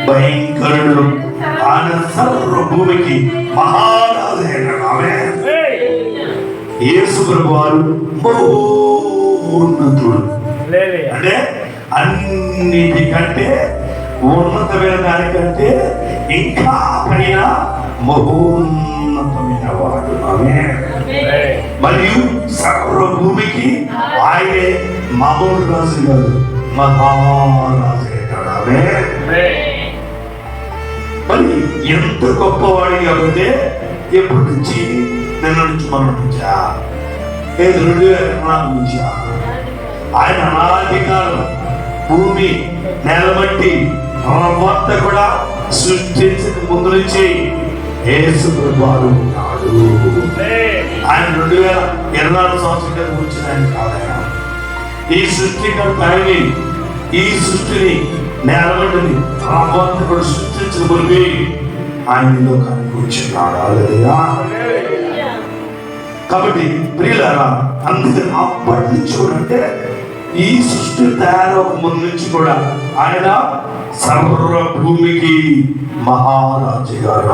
భయంకరుడు ఆయన సర్వ భూమికి మహారాజు. యేసు ప్రభు వారు మహోన్నతుడు, అంటే అన్నిటికంటే ఉన్నతమైన దానికంటే ఇంకా పైన మహోన్నతమైన వాడు. మరియు సర్వ భూమికి ఆయనే మామూలు రాజు కాదు, మహారాజు. మరి ఎంత గొప్పవాడి కాబట్టి ఎప్పటి నుంచి నిన్న నుంచి మన నుంచా 2004 నుంచా ఆయన అనాధికారం భూమి నేలబట్టి మొత్తం కూడా సృష్టించక ముందు నుంచి యేసు ప్రభువారు ఉన్నాడు. ఆయన 2024 సంవత్సరం కింద వచ్చిన ఆయన కాదయా. ఈ సృష్టికర్త ఆయన్ని, ఈ సృష్టిని నేలబడిని మొత్తం కూడా సృష్టించిన మునిపి ఆయన లోకానికి వచ్చినాడు. కాబట్టి ప్రియులారా, అందుకని అప్పటి నుంచి చూడంటే ఈ సృష్టి తయారవక ముందు నుంచి కూడా ఆయన సర్వ భూమికి మహారాజు గారు.